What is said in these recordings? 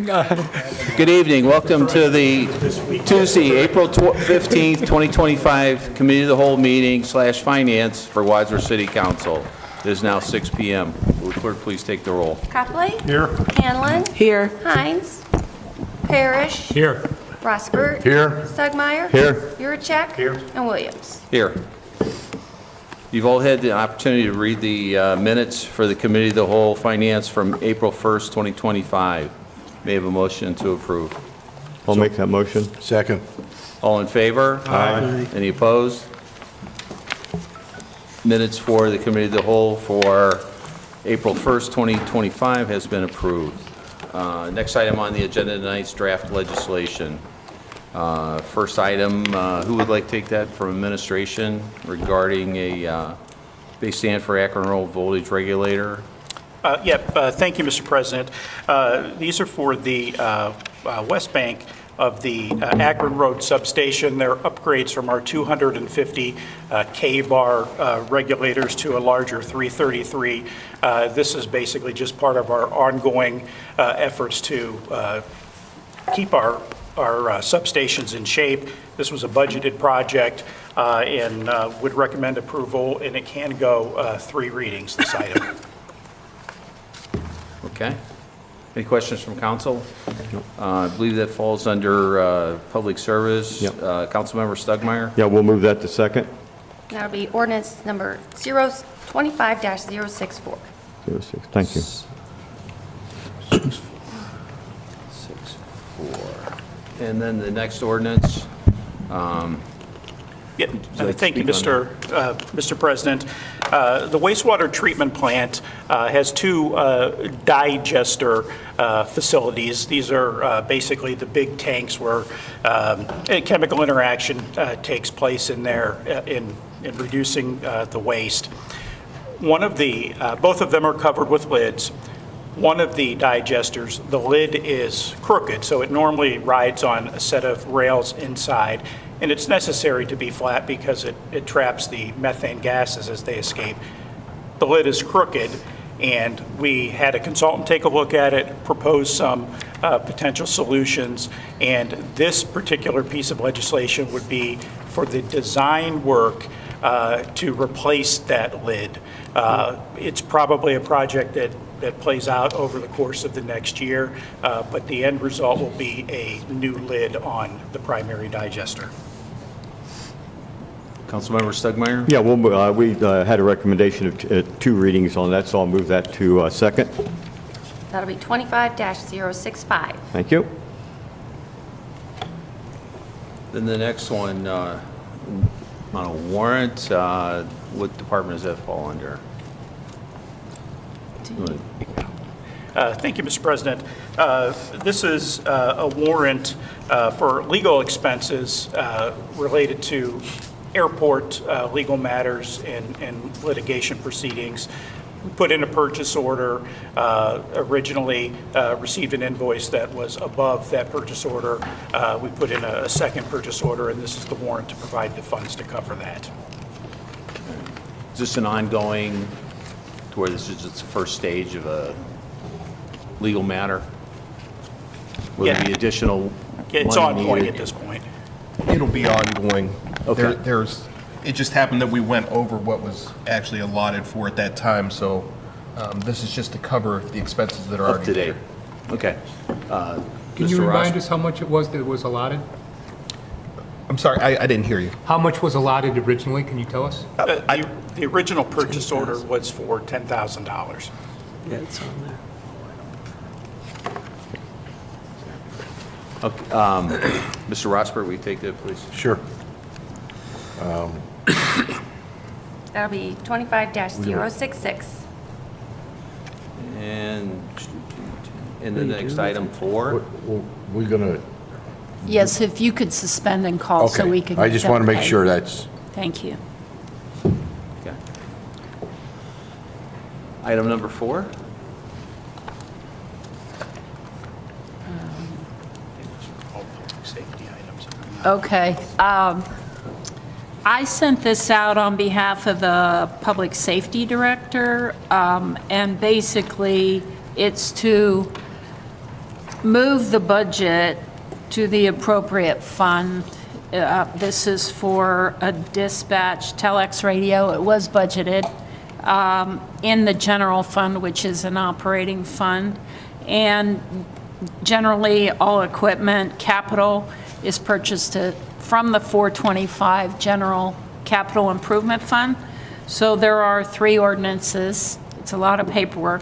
Good evening. Welcome to the Tuesday, April 15th, 2025 Committee of the Whole meeting / Finance for Wadsworth City Council. It is now 6 p.m. Will the clerk please take the roll? Copley? Here. Hanlon? Here. Hines? Parrish? Here. Rosbert? Here. Stugmeyer? Here. Yurcheck? Here. And Williams. Here. You've all had the opportunity to read the minutes for the Committee of the Whole Finance from April 1st, 2025. May I have a motion to approve? I'll make that motion. Second. All in favor? Aye. Any opposed? Minutes for the Committee of the Whole for April 1st, 2025 has been approved. Next item on the agenda tonight is draft legislation. First item, who would like to take that from administration regarding they stand for Akron Road Voltage Regulator? Thank you, Mr. President. These are for the West Bank of the Akron Road substation. They're upgrades from our 250 K-bar regulators to a larger 333. This is basically just part of our ongoing efforts to keep our substations in shape. This was a budgeted project and would recommend approval, and it can go 3 readings, this item. Okay. Any questions from council? I believe that falls under public service. Yep. Councilmember Stugmeyer? Yeah, we'll move that to second. That'll be ordinance number 25-064. 06. Thank you. 6-4. And then the next ordinance. Thank you, Mr. President. The wastewater treatment plant has 2 digester facilities. These are basically the big tanks where a chemical interaction takes place in there in reducing the waste. Both of them are covered with lids. One of the digesters, the lid is crooked, so it normally rides on a set of rails inside, and it's necessary to be flat because it traps the methane gases as they escape. The lid is crooked, and we had a consultant take a look at it, propose some potential solutions, and this particular piece of legislation would be for the design work to replace that lid. It's probably a project that plays out over the course of the next year, but the end result will be a new lid on the primary digester. Councilmember Stugmeyer? Yeah, we had a recommendation of 2 readings on that, so I'll move that to second. That'll be 25-065. Thank you. Then the next one on a warrant, what department does that fall under? Thank you, Mr. President. This is a warrant for legal expenses related to airport legal matters and litigation proceedings. We put in a purchase order, originally received an invoice that was above that purchase order. We put in a second purchase order, and this is the warrant to provide the funds to cover that. Is this an ongoing, to where this is just the first stage of a legal matter? Will there be additional It's money ongoing needed? at this point. It'll be ongoing. Okay. It just happened that we went over what was actually allotted for at that time, so this is just to cover the expenses that are Up already to date. there. Okay. Can you Mr. remind Ross? us how much it was that was allotted? I'm sorry, I didn't hear you. How much was allotted originally? Can you tell us? The original purchase order was for $10,000. Yeah, it's on there. Okay, Mr. Rosberg, will you take that, please? Sure. That'll be 25-066. And the next item 4. We're gonna, Yes, if you could suspend and call so we okay, can. I just get want to that make paid. sure that's, Thank you. Okay. Item number 4. All public safety items. Okay. I sent this out on behalf of the Public Safety Director, and basically it's to move the budget to the appropriate fund. This is for a dispatch telex radio. It was budgeted in the general fund, which is an operating fund. And generally, all equipment, capital is purchased from the 425 General Capital Improvement Fund. So there are 3 ordinances, it's a lot of paperwork,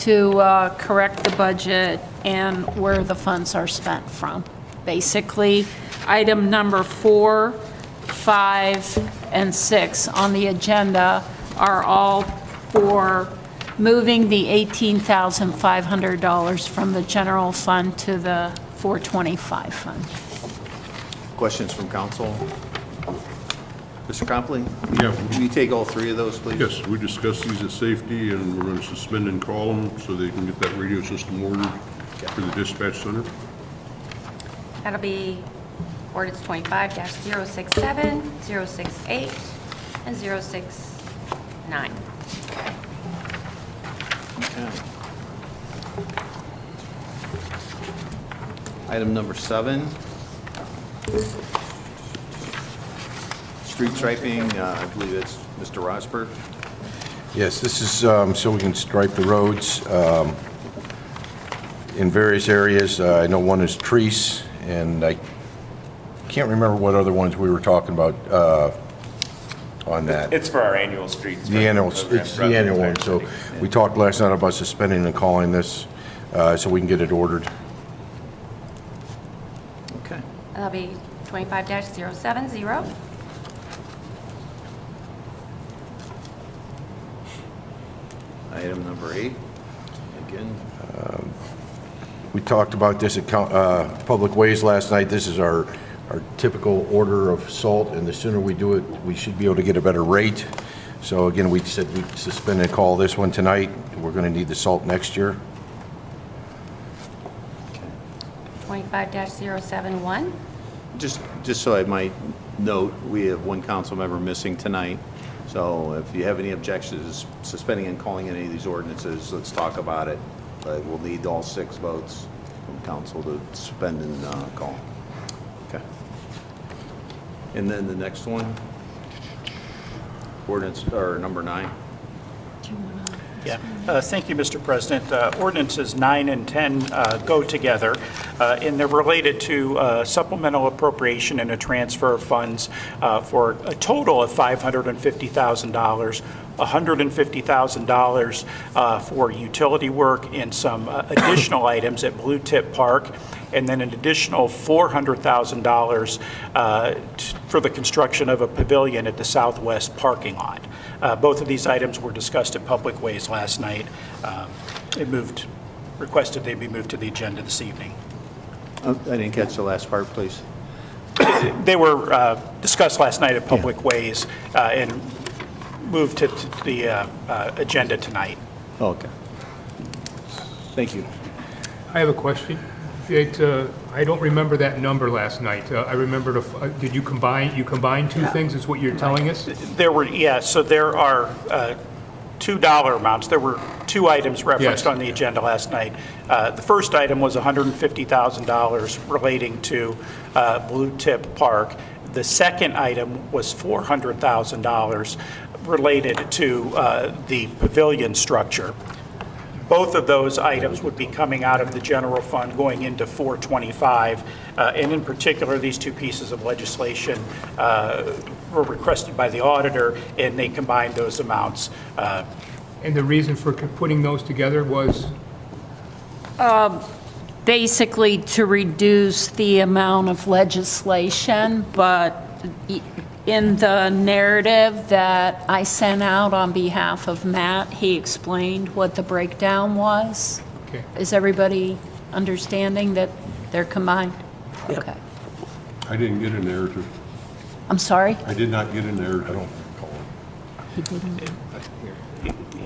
to correct the budget and where the funds are spent from. Basically, item number 4, 5, and 6 on the agenda are all for moving the $18,500 from the general fund to the 425 fund. Questions from council? Mr. Copley? Yeah. Can you take all 3 of those, please? Yes, we discussed these at safety, and we're going to suspend and call them so they can get that radio system ordered for the dispatch center. That'll be ordinance 25-067, 068, and 069. Okay. Item number 7. Street striping, I believe it's Mr. Rosberg. Yes, this is so we can stripe the roads in various areas. I know one is Treese, and I can't remember what other ones we were talking about on that. It's for our annual streets. The annual, it's the annual one. So we talked last night about suspending and calling this so we can get it ordered. Okay. That'll be 25-070. Item number 8. Again, We talked about this at Public Ways last night. This is our typical order of salt, and the sooner we do it, we should be able to get a better rate. So again, we said we'd suspend and call this one tonight. We're going to need the salt next year. 25-071. just so I might note, we have 1 council member missing tonight. So if you have any objections to suspending and calling any of these ordinances, let's talk about it. But we'll need all 6 votes from council to suspend and call. Okay. And then the next one, ordinance, or number 9. Yeah, thank you, Mr. President. Ordinances 9 and 10 go together, and they're related to supplemental appropriation and a transfer of funds for a total of $550,000, $150,000 for utility work and some additional items at Blue Tip Park, and then an additional $400,000 for the construction of a pavilion at the southwest parking lot. Both of these items were discussed at Public Ways last night. Requested they be moved to the agenda this evening. I didn't catch the last part, please. They were discussed last night at Public Ways and moved to the agenda tonight. Oh, okay. Thank you. I have a question. I don't remember that number last night. I remember, did you combine 2 things, is what you're telling us? There were, yeah, so there are $2 amounts. There were 2 items referenced Yes. on the agenda last night. The first item was $150,000 relating to Blue Tip Park. The second item was $400,000 related to the pavilion structure. Both of those items would be coming out of the general fund going into 425. And in particular, these 2 pieces of legislation were requested by the auditor, and they combined those amounts. And the reason for putting those together was? Basically to reduce the amount of legislation, but in the narrative that I sent out on behalf of Matt, he explained what the breakdown was. Okay. Is everybody understanding that they're combined? Okay. I didn't get a narrative. I'm sorry? I did not get a narrative. He didn't.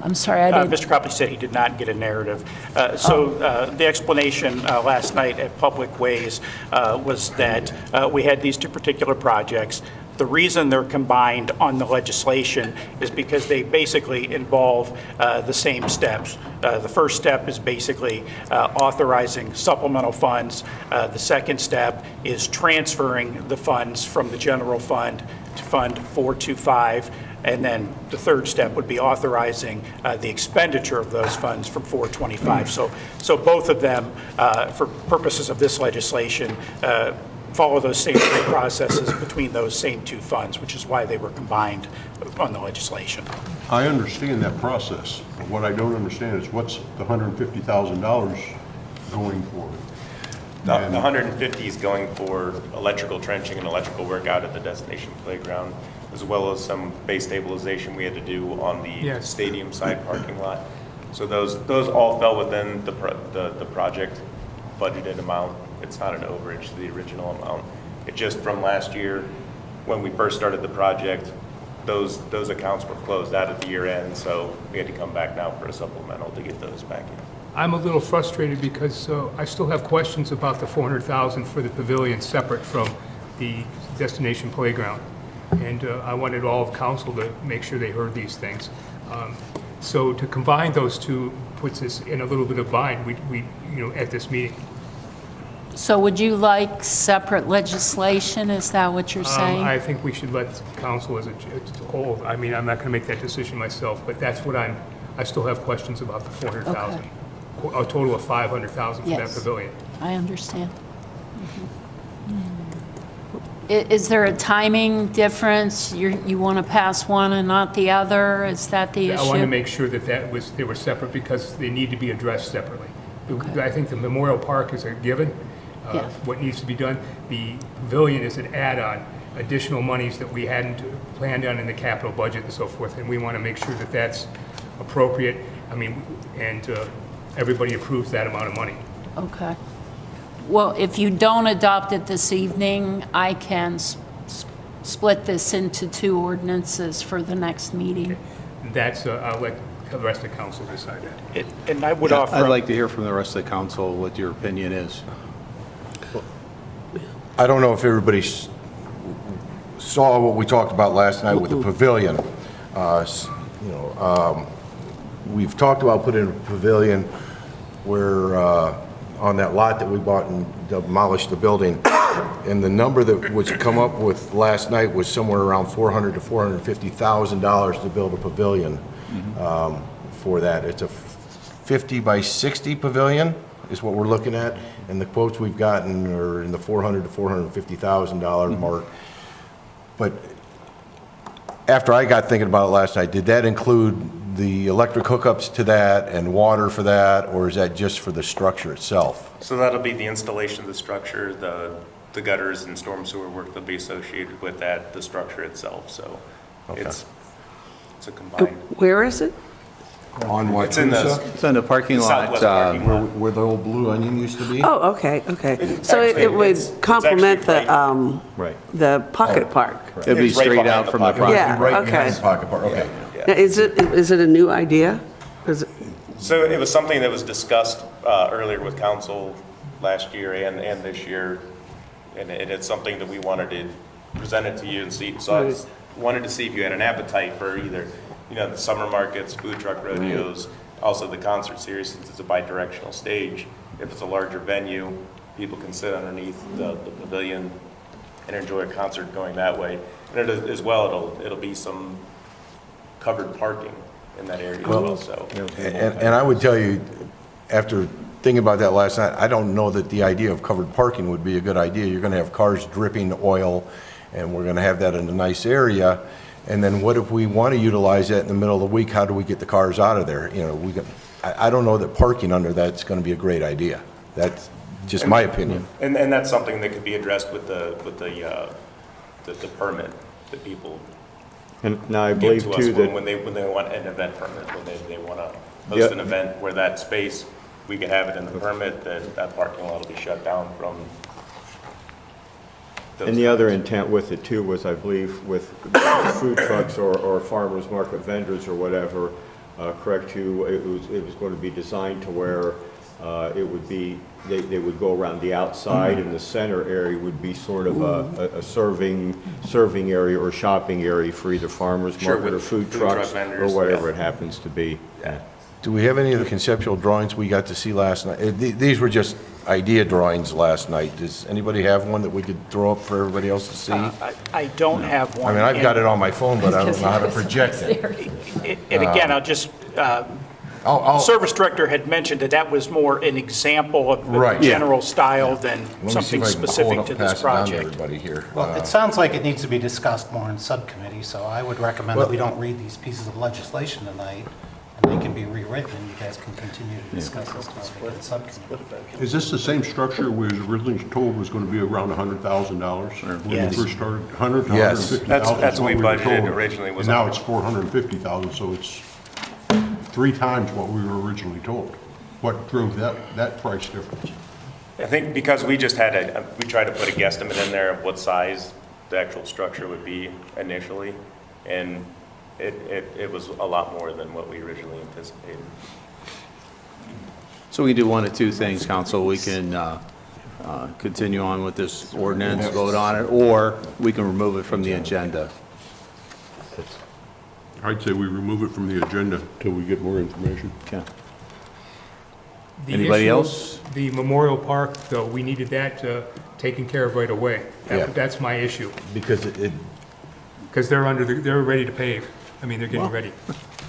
I'm sorry, I didn't. Mr. Copley said he did not get a narrative. The explanation last night at Public Ways was that we had these 2 particular projects. The reason they're combined on the legislation is because they basically involve the same steps. The first step is basically authorizing supplemental funds. The second step is transferring the funds from the general fund to Fund 425. And then the third step would be authorizing the expenditure of those funds from 425. So both of them, for purposes of this legislation, follow those same three processes between those same two funds, which is why they were combined on the legislation. I understand that process, but what I don't understand is what's the $150,000 going for? The 150 is going for electrical trenching and electrical work out at the destination playground, as well as some base stabilization we had to do on the stadium side parking lot. So those all fell within the project budgeted amount. It's not an overage to the original amount. It just from last year, when we first started the project, those accounts were closed out at the year end, so we had to come back now for a supplemental to get those back in. I'm a little frustrated because I still have questions about the $400,000 for the pavilion separate from the destination playground. And I wanted all of council to make sure they heard these things. So to combine those two puts us in a little bit of bind, we at this meeting. So would you like separate legislation? Is that what you're saying? I think we should let council as a whole, I mean, I'm not going to make that decision myself, but that's what I still have questions about the 400,000. Okay. A total of 500,000 for that Yes. pavilion. I understand. Is there a timing difference? You want to pass one and not the other? Is that the issue? I wanted to make sure that they were separate because they need to be addressed separately. Okay. I think the Memorial Park is a given, Yeah. what needs to be done. The pavilion is an add-on, additional monies that we hadn't planned on in the capital budget and so forth, and we want to make sure that that's appropriate. I mean, and everybody approves that amount of money. Okay. Well, if you don't adopt it this evening, I can split this into two ordinances for the next meeting. That's, I'll let the rest of council decide that. And I would offer... I'd like to hear from the rest of the council what your opinion is. I don't know if everybody saw what we talked about last night with the pavilion. We've talked about putting a pavilion where, on that lot that we bought and demolished the building, and the number that was come up with last night was somewhere around $400,000 to $450,000 to build a pavilion for that. It's a 50 by 60 pavilion is what we're looking at, and the quotes we've gotten are in the $400,000 to $450,000 mark. But after I got thinking about it last night, did that include the electric hookups to that and water for that, or is that just for the structure itself? So that'll be the installation of the structure, the gutters and storm sewer work that'll be associated with that, the structure itself. So it's a combined. Where is it? On what? It's in It's in the parking lot. southwest parking lot. Where the old Blue Onion used to be? Oh, okay. So Actually, it would it's complement actually Right. the pocket park. It'd be It's right straight behind out the from the parking property. Yeah, Right behind okay. the pocket park, okay. Now, is it a new idea? So it was something that was discussed earlier with council last year and this year, and it's something that we wanted to present it to you and see. So I wanted to see if you had an appetite for either, the summer markets, food truck rodeos, also the concert series, since it's a bi-directional stage. If it's a larger venue, people can sit underneath the pavilion and enjoy a concert going that way. And as well, it'll be some covered parking in that area as well. So. And I would tell you, after thinking about that last night, I don't know that the idea of covered parking would be a good idea. You're going to have cars dripping oil, and we're going to have that in a nice area. And then what if we want to utilize that in the middle of the week? How do we get the cars out of there? I don't know that parking under that's going to be a great idea. That's just my opinion. And that's something that could be addressed with the permit that people And now I give believe to us too that, when they want an event permit, when they want to host an event where that space, we can have it in the permit, that parking lot will be shut down from those. and the other intent with it too was, I believe, with food trucks or farmers market vendors or whatever, correct you, it was going to be designed to where It would be, they would go around the outside, and the center area would be sort of a serving area or shopping area for either farmers Sure, market or with food food truck trucks or vendors, whatever yeah. it happens to be. Do we have any of the conceptual drawings we got to see last night? These were just idea drawings last night. Does anybody have one that we could throw up for everybody else to see? I don't have I one. mean, I've got and- it on my phone, but I don't know how to project it. And again, I'll just, I'll- Service Director had mentioned that was more an example of the Right. general style than Let me see something if I can pull it specific up to and this pass it down to project. everybody here. Well, it sounds like it needs to be discussed more in subcommittee, so I would recommend that we don't read these pieces of legislation tonight, and they can be rewritten, and you guys can continue to discuss this topic in subcommittee. Is this the same structure we was originally told was going to be around $100,000? When we Yes. first started, 100 to Yes. 150,000? That's what we were budgeted told. originally was And now 100. it's 450,000, so it's 3 times what we were originally told. What drove that price difference? I think because we just had we tried to put a guesstimate in there of what size the actual structure would be initially, and it was a lot more than what we originally anticipated. So we can do one of two things, council. We can continue on with this ordinance, vote on it, or we can remove it from the agenda. I'd say we remove it from the agenda until we get more information. Okay. The Anybody issue- else? The Memorial Park, though, we needed that taken care of right away. Yeah. That's my issue, Because it, because they're ready to pave. I mean, they're getting ready.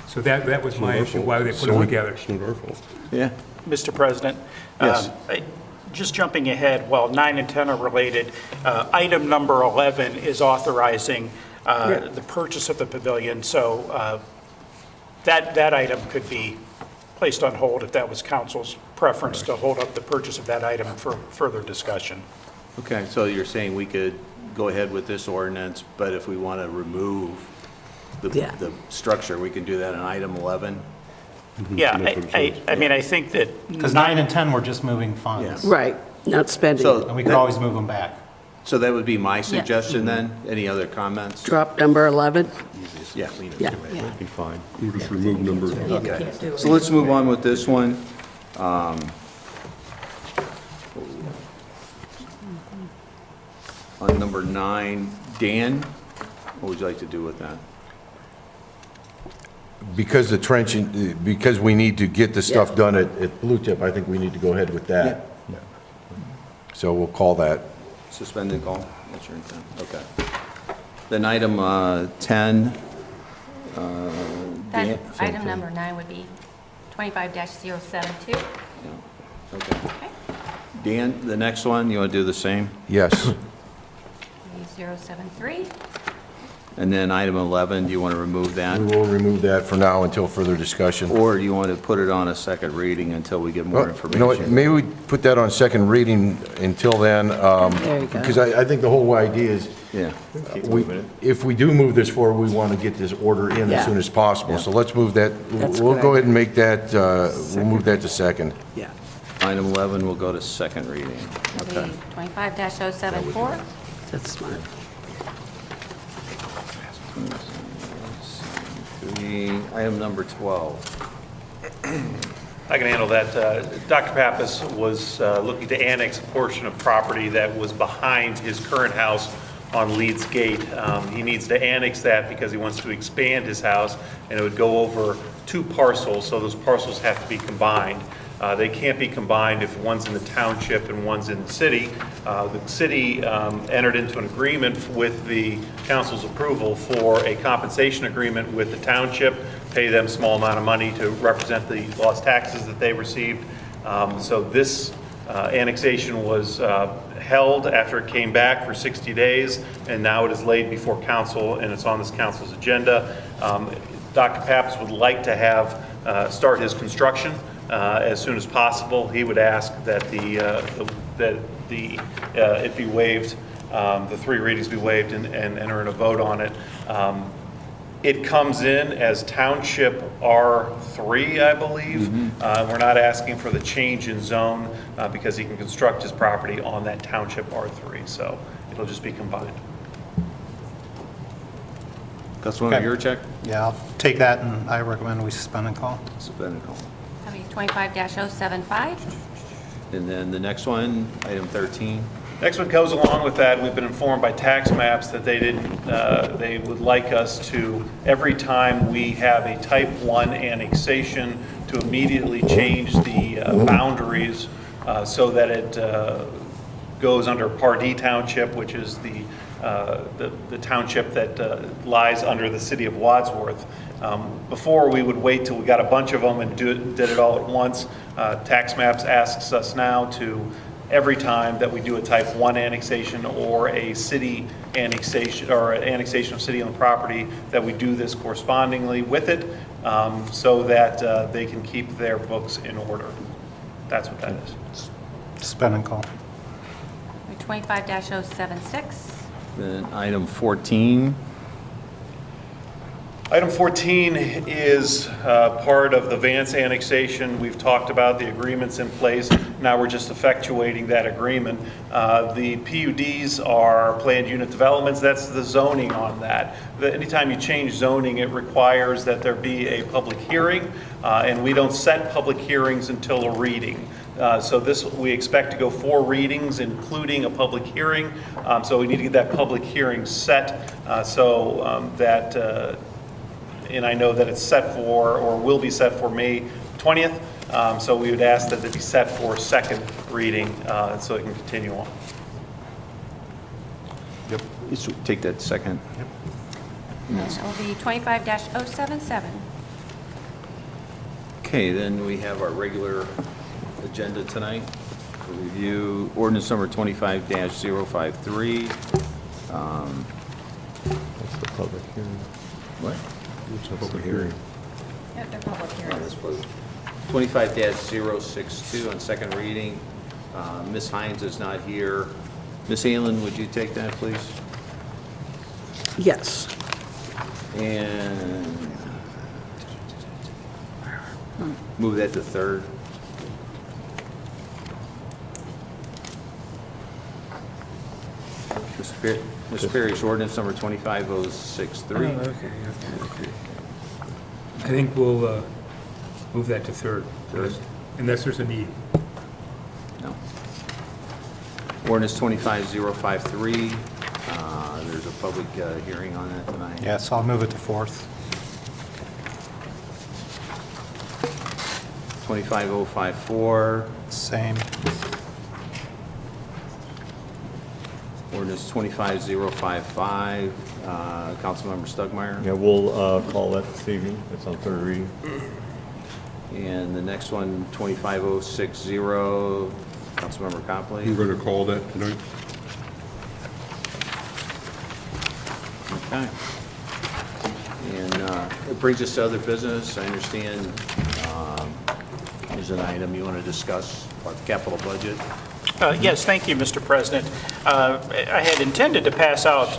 So that was my issue, why they put them together. It's not our fault. Yeah. Mr. President? Yes. Just jumping ahead, while 9 and 10 are related, item number 11 is authorizing the purchase of the pavilion, so that item could be placed on hold if that was council's preference to hold up the purchase of that item for further discussion. Okay, so you're saying we could go ahead with this ordinance, but if we want to remove Yeah. the structure, we can do that in item 11? Yeah, I mean, I think that, Because 9 and 10 were just moving funds, Right, not spending. and we could always move them back. So that would be my suggestion then? Any other comments? Drop number 11? Yeah. Yeah. That'd be fine. We'll just remove number. Okay, so let's move on with this one. On number 9, Dan, what would you like to do with that? because the trenching, because we need to get the stuff done at Blue Tip, I think we need to go ahead with that. So we'll call that. Suspended call? That's your intent, okay. Then item 10. That Dan- item number 9 would be 25-072. Okay. Okay. Dan, the next one, you want to do the same? Yes. 073. And then item 11, do you want to remove that? We will remove that for now until further discussion. Or do you want to put it on a second reading until we get more Well, you know what, information? maybe we put that on second reading until then. There you go. Because I think the whole idea is, Yeah. if we do move this forward, we want to get this order in Yeah. as soon as possible. So let's move that, That's a we'll good go idea. ahead and make that, we'll move that to second. Yeah. Item 11 will go to second reading. It'll Okay. be 25-074. That's smart. Item number 12. I can handle that. Dr. Pappas was looking to annex a portion of property that was behind his current house on Leeds Gate. He needs to annex that because he wants to expand his house, and it would go over 2 parcels, so those parcels have to be combined. They can't be combined if one's in the township and one's in the city. The city entered into an agreement with the council's approval for a compensation agreement with the township, pay them a small amount of money to represent the lost taxes that they received. So this annexation was held after it came back for 60 days, and now it is laid before council, and it's on this council's agenda. Dr. Pappas would like to have start his construction as soon as possible. He would ask that it be waived, the 3 readings be waived, and enter in a vote on it. It comes in as Township R3, I believe. We're not asking for the change in zone because he can construct his property on that Township R3, so it'll just be combined. Councilwoman Okay. Yurcheck? Yeah, I'll take that, and I recommend we suspend and call. Suspended call. That'd be 25-075. And then the next one, item 13. Next one goes along with that. We've been informed by tax maps that they would like us to, every time we have a type 1 annexation, to immediately change the boundaries so that it goes under Pardee Township, which is the township that lies under the City of Wadsworth. Before, we would wait till we got a bunch of them and did it all at once. Tax maps asks us now to, every time that we do a type 1 annexation or a city annexation or an annexation of city-owned property, that we do this correspondingly with it so that they can keep their books in order. That's what that is. Spend and call. 25-076. Then item 14. Item 14 is part of the Vance annexation. We've talked about the agreements in place. Now we're just effectuating that agreement. The PUDs are planned unit developments. That's the zoning on that. Anytime you change zoning, it requires that there be a public hearing, and we don't set public hearings until a reading. So this, we expect to go 4 readings, including a public hearing. So we need to get that public hearing set and I know that it's set for, or will be set for May 20th. So we would ask that it be set for second reading so it can continue on. Yep. Let's take that second. Yep. And it will be 25-077. Okay, then we have our regular agenda tonight for review. Ordinance number 25-053. That's the public hearing. What? It's a public hearing. Yeah, they're public hearings. 25-062 on second reading. Ms. Hines is not here. Ms. Halen, would you take that, please? Yes. And move that to third. Ms. Perry's ordinance number 25063. Okay. I think we'll move that to third. Unless there's a need. No. Ordinance 25053. There's a public hearing on that tonight. Yeah, so I'll move it to fourth. 25054. Same. Ordinance 25055. Councilmember Stugmeyer. Yeah, we'll call that this evening. It's on third reading. And the next one, 25060. Councilmember Copley. You're going to call that tonight? Okay. And it brings us to other business. I understand there's an item you want to discuss about the capital budget. Yes, thank you, Mr. President. I had intended to pass out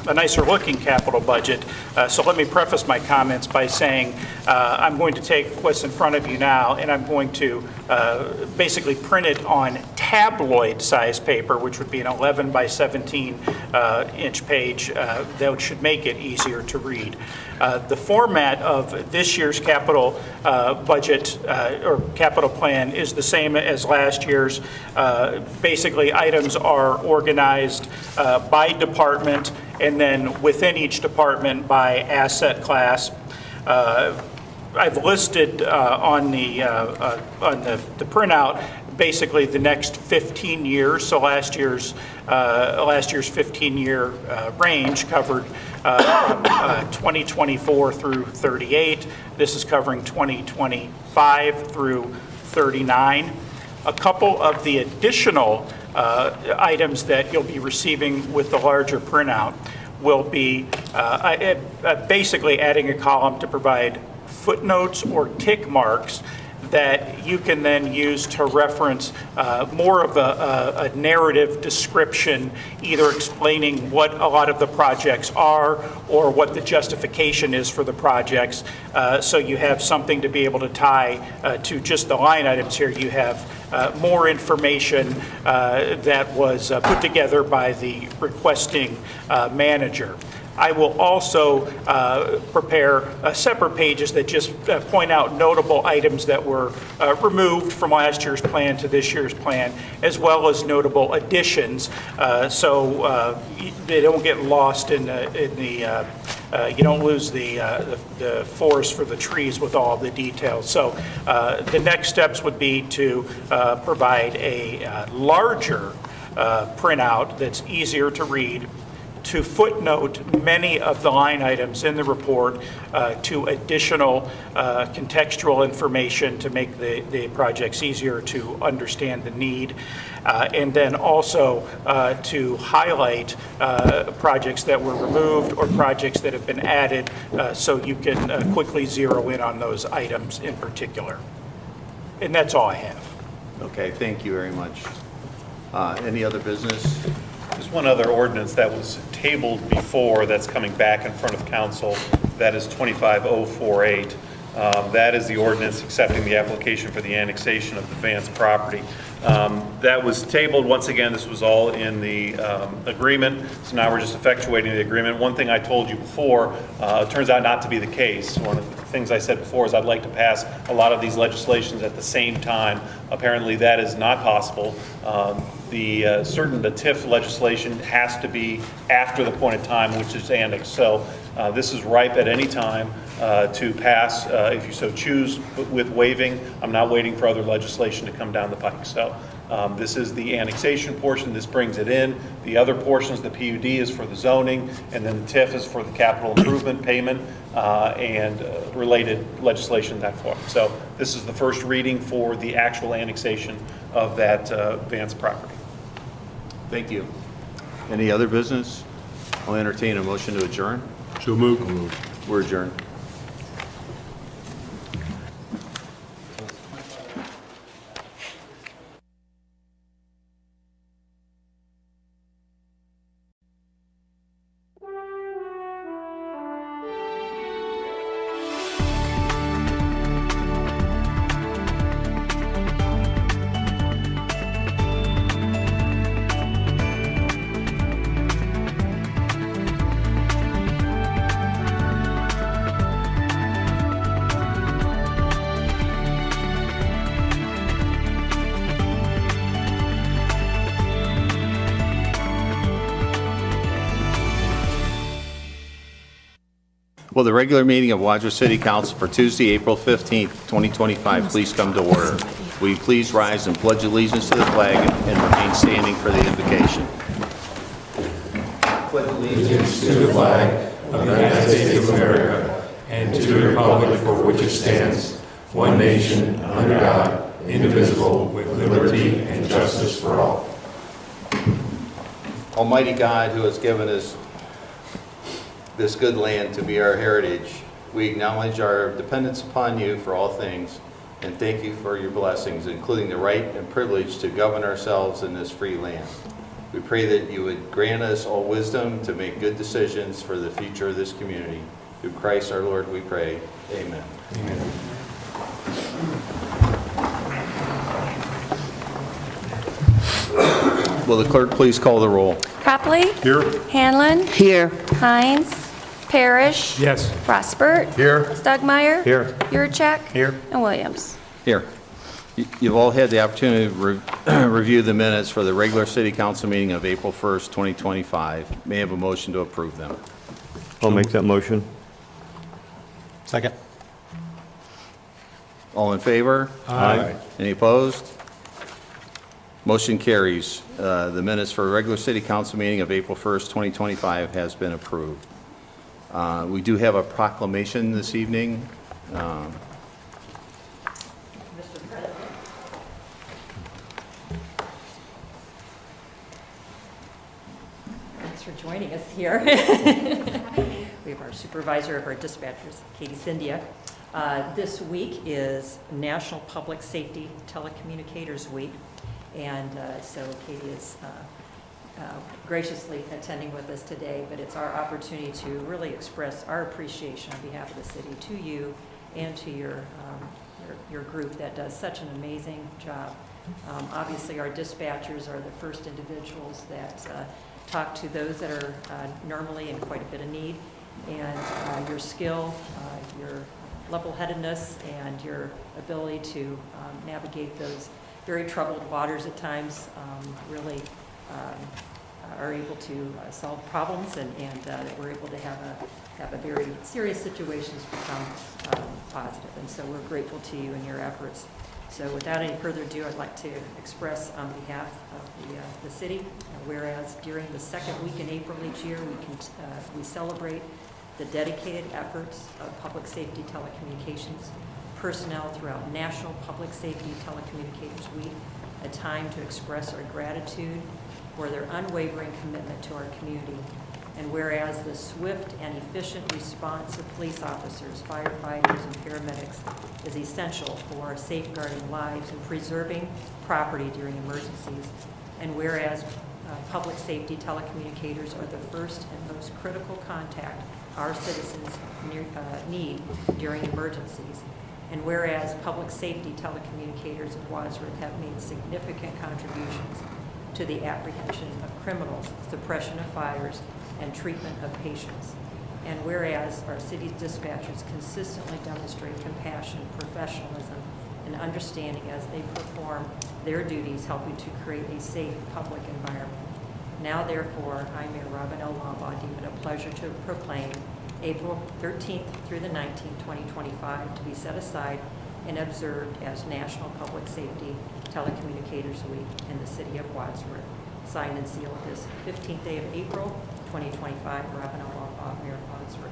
a nicer looking capital budget, so let me preface my comments by saying I'm going to take what's in front of you now and I'm going to basically print it on tabloid size paper, which would be an 11 by 17 inch page that should make it easier to read. The format of this year's capital budget or capital plan is the same as last year's. Basically, items are organized by department and then within each department by asset class. I've listed on the printout basically the next 15 years. So last year's 15-year range covered 2024 through 38. This is covering 2025 through 39. A couple of the additional items that you'll be receiving with the larger printout will be basically adding a column to provide footnotes or tick marks that you can then use to reference more of a narrative description, either explaining what a lot of the projects are or what the justification is for the projects. So you have something to be able to tie to just the line items here. You have more information that was put together by the requesting manager. I will also prepare separate pages that just point out notable items that were removed from last year's plan to this year's plan, as well as notable additions, so they don't get lost in the you don't lose the forest for the trees with all the details. So the next steps would be to provide a larger printout that's easier to read, to footnote many of the line items in the report to additional contextual information to make the projects easier to understand the need, and then also to highlight projects that were removed or projects that have been added so you can quickly zero in on those items in particular. And that's all I have. Okay, thank you very much. Any other business? There's one other ordinance that was tabled before that's coming back in front of council. That is 25048. That is the ordinance accepting the application for the annexation of the Vance property. That was tabled. Once again, this was all in the agreement, so now we're just effectuating the agreement. One thing I told you before, it turns out not to be the case. One of the things I said before is I'd like to pass a lot of these legislations at the same time. Apparently that is not possible. The TIF legislation has to be after the point of time which is annexed. So this is ripe at any time to pass if you so choose with waiving. I'm not waiting for other legislation to come down the pike. So this is the annexation portion. This brings it in. The other portions, the PUD is for the zoning, and then the TIF is for the capital improvement payment and related legislation in that form. So this is the first reading for the actual annexation of that Vance property. Thank you. Any other business? I'll entertain a motion to adjourn. So moved. We're adjourned. Will the regular meeting of Wadsworth City Council for Tuesday, April 15th, 2025, please come to order? Will you please rise and pledge allegiance to the flag and remain standing for the invocation? Pledge allegiance to the flag of the United States of America and to the republic for which it stands, one nation, under God, indivisible, with liberty and justice for all. Almighty God, who has given us this good land to be our heritage, we acknowledge our dependence upon you for all things and thank you for your blessings, including the right and privilege to govern ourselves in this free land. We pray that you would grant us all wisdom to make good decisions for the future of this community. Through Christ our Lord we pray. Amen. Amen. Will the clerk please call the roll? Copley? Here. Hanlon? Here. Hines? Parrish? Yes. Rossbert? Here. Stugmeyer? Here. Yurcheck? Here. And Williams. Here. You've all had the opportunity to review the minutes for the regular city council meeting of April 1st, 2025. May I have a motion to approve them? I'll make that motion. Second. All in favor? Aye. Any opposed? Motion carries. The minutes for a regular city council meeting of April 1st, 2025 has been approved. We do have a proclamation this evening. Mr. President. Thanks for joining us here. We have our supervisor of our dispatchers, Katie Cyndia. This week is National Public Safety Telecommunicators Week, and so Katie is graciously attending with us today, but it's our opportunity to really express our appreciation on behalf of the city to you and to your group that does such an amazing job. Obviously, our dispatchers are the first individuals that talk to those that are normally in quite a bit of need, and your skill, your level-headedness, and your ability to navigate those very troubled waters at times really are able to solve problems, and that we're able to have a very serious situations become positive. And so we're grateful to you and your efforts. So without any further ado, I'd like to express on behalf of the city, whereas during the second week in April each year, we celebrate the dedicated efforts of public safety telecommunications personnel throughout National Public Safety Telecommunicators Week, a time to express our gratitude for their unwavering commitment to our community. And whereas the swift and efficient response of police officers, firefighters, and paramedics is essential for safeguarding lives and preserving property during emergencies. And whereas public safety telecommunicators are the first and most critical contact our citizens need during emergencies. And whereas public safety telecommunicators of Wadsworth have made significant contributions to the apprehension of criminals, suppression of fires, and treatment of patients. And whereas our city's dispatchers consistently demonstrate compassion, professionalism, and understanding as they perform their duties, helping to create a safe public environment. Now, therefore, I, Mayor Robin L. Lawbaugh, deem it a pleasure to proclaim April 13th through the 19th, 2025, to be set aside and observed as National Public Safety Telecommunicators Week in the City of Wadsworth. Signed and sealed this 15th day of April, 2025, Robin L. Lawbaugh, Mayor of Wadsworth.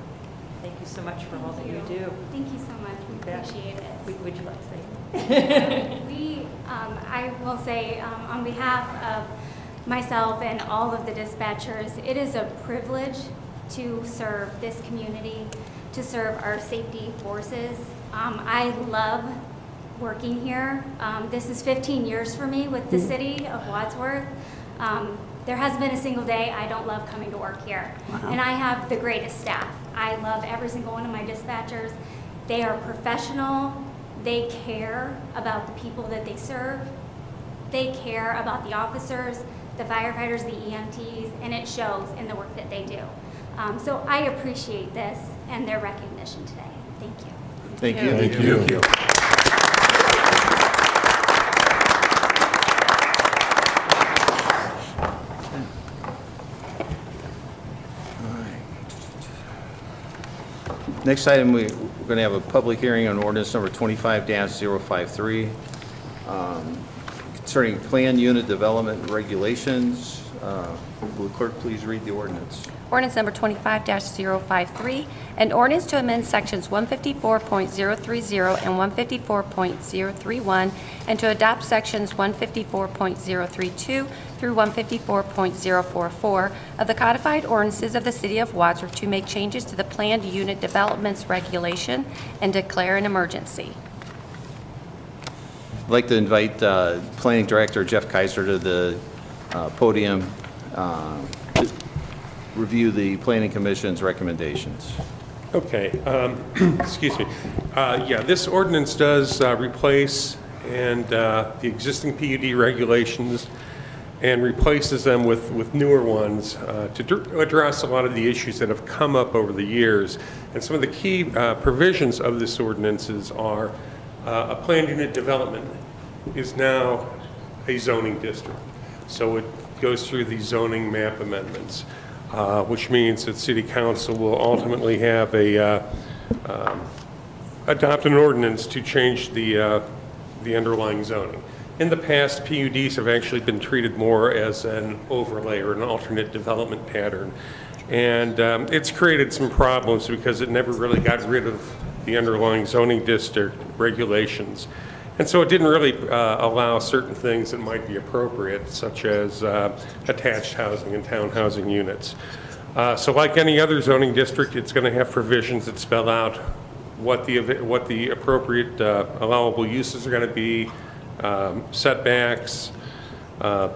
Thank you so much for all that you do. Thank you so much. We appreciate it. Would you like to say? I will say, on behalf of myself and all of the dispatchers, it is a privilege to serve this community, to serve our safety forces. I love working here. This is 15 years for me with the City of Wadsworth. There has been a single day I don't love coming to work here. Wow. And I have the greatest staff. I love every single one of my dispatchers. They are professional. They care about the people that they serve. They care about the officers, the firefighters, the EMTs, and it shows in the work that they do. So I appreciate this and their recognition today. Thank you. Thank you. Thank you. Thank you. Next item, we're going to have a public hearing on ordinance number 25-053 concerning planned unit development regulations. Will the clerk please read the ordinance? Ordinance number 25-053, an ordinance to amend sections 154.030 and 154.031, and to adopt sections 154.032 through 154.044 of the codified ordinances of the City of Wadsworth to make changes to the planned unit developments regulation and declare an emergency. I'd like to invite Planning Director Jeff Kaiser to the podium to review the Planning Commission's recommendations. Okay, excuse me. Yeah, this ordinance does replace the existing PUD regulations and replaces them with newer ones to address a lot of the issues that have come up over the years. And some of the key provisions of this ordinances are a planned unit development is now a zoning district. So it goes through the zoning map amendments, which means that City Council will ultimately have adopt an ordinance to change the underlying zoning. In the past, PUDs have actually been treated more as an overlay or an alternate development pattern. And it's created some problems because it never really got rid of the underlying zoning district regulations. And so it didn't really allow certain things that might be appropriate, such as attached housing and town housing units. So like any other zoning district, it's going to have provisions that spell out what the appropriate allowable uses are going to be, setbacks,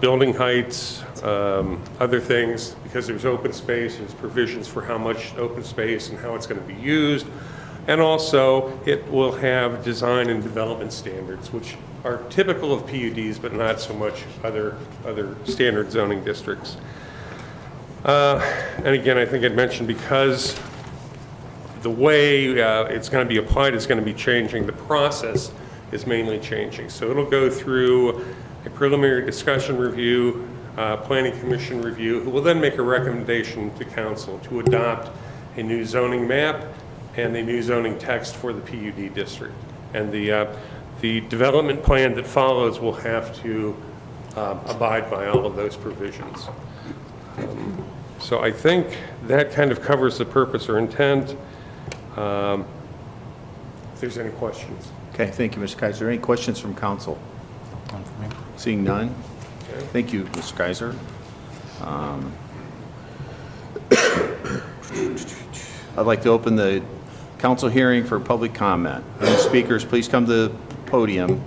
building heights, other things, because there's open space, there's provisions for how much open space and how it's going to be used. And also, it will have design and development standards, which are typical of PUDs, but not so much other standard zoning districts. And again, I think I'd mentioned because the way it's going to be applied is going to be changing, the process is mainly changing. So it'll go through a preliminary discussion review, planning commission review, who will then make a recommendation to council to adopt a new zoning map and a new zoning text for the PUD district. And the development plan that follows will have to abide by all of those provisions. So I think that kind of covers the purpose or intent. If there's any questions. Okay, thank you, Mr. Kaiser. Any questions from council? None for me. Seeing none? Thank you, Mr. Kaiser. I'd like to open the council hearing for public comment. Any speakers, please come to the podium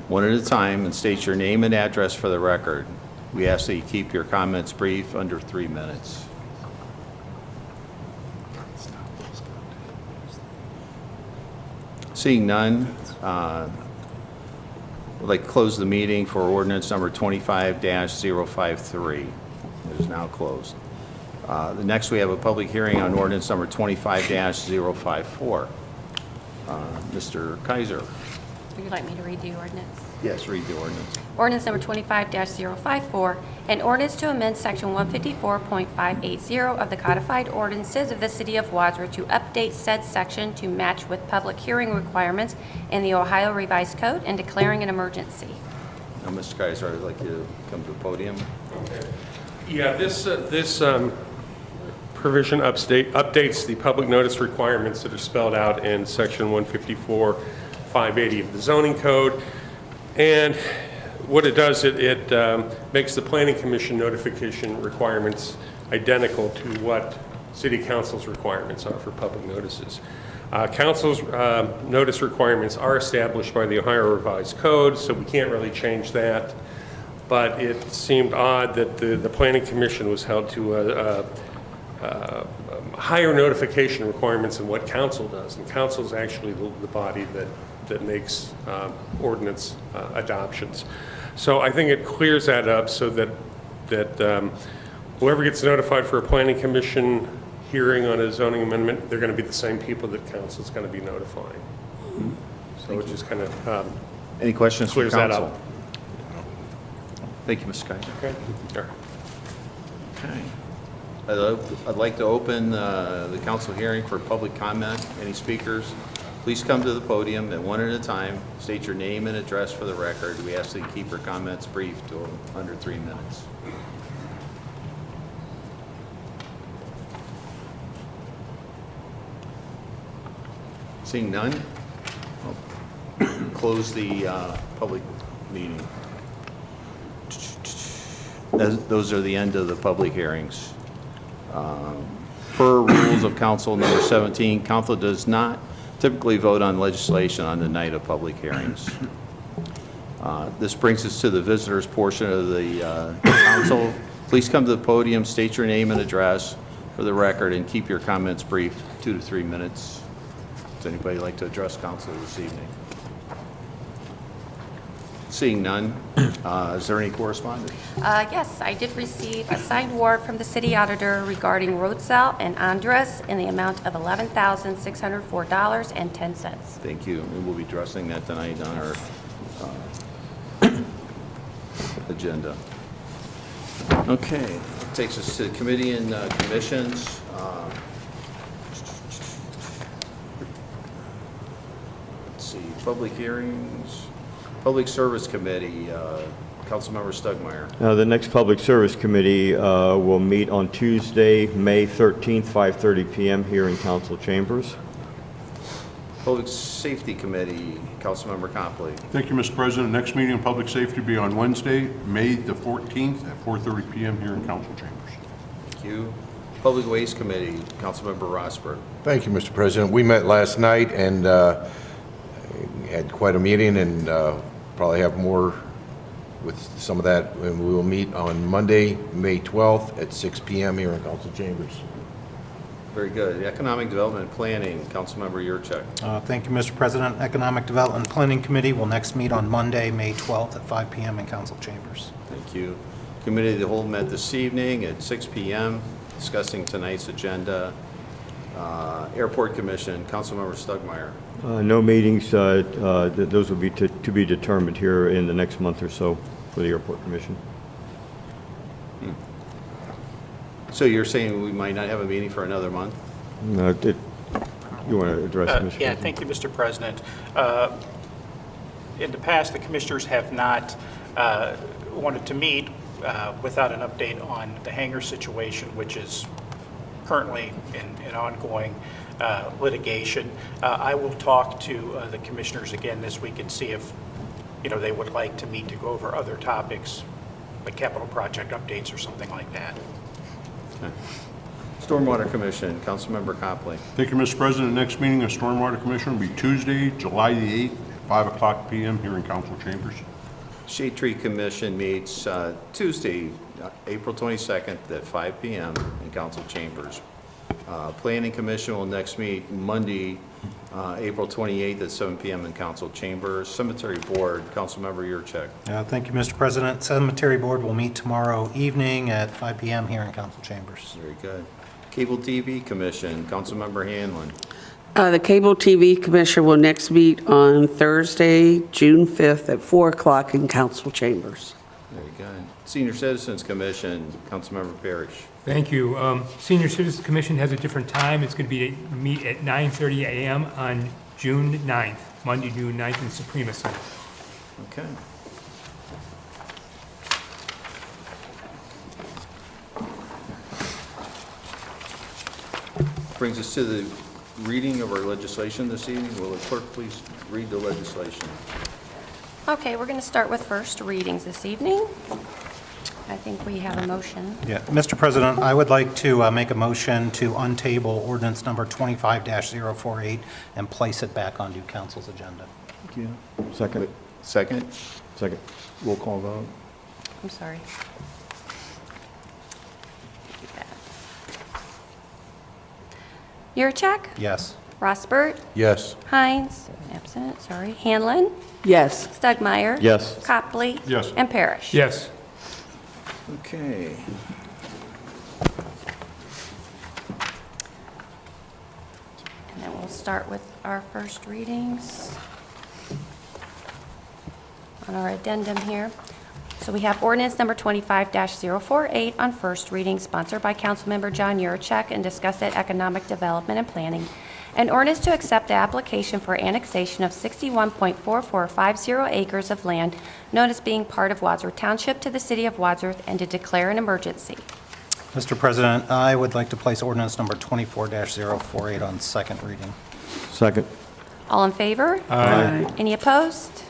one at a time and state your name and address for the record. We ask that you keep your comments brief, under 3 minutes. Seeing none, I'd like to close the meeting for ordinance number 25-053. It is now closed. The next, we have a public hearing on ordinance number 25-054. Mr. Kaiser. Would you like me to read the ordinance? Yes, read the ordinance. Ordinance number 25-054, an ordinance to amend section 154.580 of the codified ordinances of the City of Wadsworth to update said section to match with public hearing requirements in the Ohio Revised Code and declaring an emergency. Now, Mr. Kaiser, I'd like you to come to the podium. Yeah, this provision updates the public notice requirements that are spelled out in section 154.580 of the zoning code. And what it does, it makes the planning commission notification requirements identical to what city council's requirements are for public notices. Council's notice requirements are established by the Ohio Revised Code, so we can't really change that. But it seemed odd that the planning commission was held to higher notification requirements than what council does. And council is actually the body that makes ordinance adoptions. So I think it clears that up so that whoever gets notified for a planning commission hearing on a zoning amendment, they're going to be the same people that council is going to be notifying. So it just kind of Any questions from clears that council? up. Thank you, Mr. Kaiser. Okay. Sure. Okay. I'd like to open the council hearing for public comment. Any speakers? Please come to the podium and one at a time. State your name and address for the record. We ask that you keep your comments brief to under 3 minutes. Seeing none, I'll close the public meeting. Those are the end of the public hearings. Per rules of council number 17, council does not typically vote on legislation on the night of public hearings. This brings us to the visitors portion of the council. Please come to the podium, state your name and address for the record, and keep your comments brief, 2 to 3 minutes. Does anybody like to address council this evening? Seeing none, is there any correspondence? Yes, I did receive a signed warrant from the city auditor regarding road salt and Andres in the amount of $11,604.10. Thank you. And we'll be addressing that tonight on our agenda. Okay, takes us to committee and commissions. Let's see, public hearings. Public Service Committee, Councilmember Stugmeyer. The next Public Service Committee will meet on Tuesday, May 13th, 5:30 p.m. here in council chambers. Public Safety Committee, Councilmember Copley. Thank you, Mr. President. Next meeting on public safety will be on Wednesday, May the 14th at 4:30 p.m. here in council chambers. Thank you. Public Waste Committee, Councilmember Rosberg. Thank you, Mr. President. We met last night and had quite a meeting, and probably have more with some of that. And we will meet on Monday, May 12th at 6 p.m. here in council chambers. Very good. Economic Development Planning, Councilmember Yurchek. Thank you, Mr. President. Economic Development Planning Committee will next meet on Monday, May 12th at 5 p.m. in council chambers. Thank you. Committee of the Whole met this evening at 6 p.m. discussing tonight's agenda. Airport Commission, Councilmember Stugmeyer. No meetings. Those will be to be determined here in the next month or so for the Airport Commission. So you're saying we might not have a meeting for another month? You want to address it, Mr. Yeah, President? thank you, Mr. President. In the past, the commissioners have not wanted to meet without an update on the hangar situation, which is currently in ongoing litigation. I will talk to the commissioners again this week and see if, they would like to meet to go over other topics, like capital project updates or something like that. Okay. Stormwater Commission, Councilmember Copley. Thank you, Mr. President. Next meeting of Stormwater Commission will be Tuesday, July the 8th, at 5 o'clock p.m. here in council chambers. Shade Tree Commission meets Tuesday, April 22nd at 5 p.m. in council chambers. Planning Commission will next meet Monday, April 28th at 7 p.m. in council chambers. Cemetery Board, Councilmember Yurcheck. Thank you, Mr. President. Cemetery Board will meet tomorrow evening at 5 p.m. here in council chambers. Very good. Cable TV Commission, Councilmember Hanlon. The Cable TV Commission will next meet on Thursday, June 5th at 4 o'clock in council chambers. Very good. Senior Citizens Commission, Councilmember Parrish. Thank you. Senior Citizens Commission has a different time. It's going to be meet at 9:30 a.m. on June 9th, Monday, June 9th in Suprema Center. Okay. Brings us to the reading of our legislation this evening. Will the clerk please read the legislation? Okay, we're going to start with first readings this evening. I think we have a motion. Yeah, Mr. President, I would like to make a motion to untable ordinance number 25-048 and place it back onto council's agenda. Thank you. Second. Second? Second. Roll call vote. I'm sorry. Yurcheck? Yes. Rossbert? Yes. Hines? Absent, sorry. Hanlon? Yes. Stugmeyer? Yes. Copley? Yes. And Parrish? Yes. Okay. And then we'll start with our first readings on our addendum here. So we have ordinance number 25-048 on first reading, sponsored by Councilmember John Yurcheck and discussed at Economic Development and Planning. An ordinance to accept the application for annexation of 61.4450 acres of land known as being part of Wadsworth Township to the City of Wadsworth and to declare an emergency. Mr. President, I would like to place ordinance number 24-048 on second reading. Second. All in favor? Aye. Any opposed?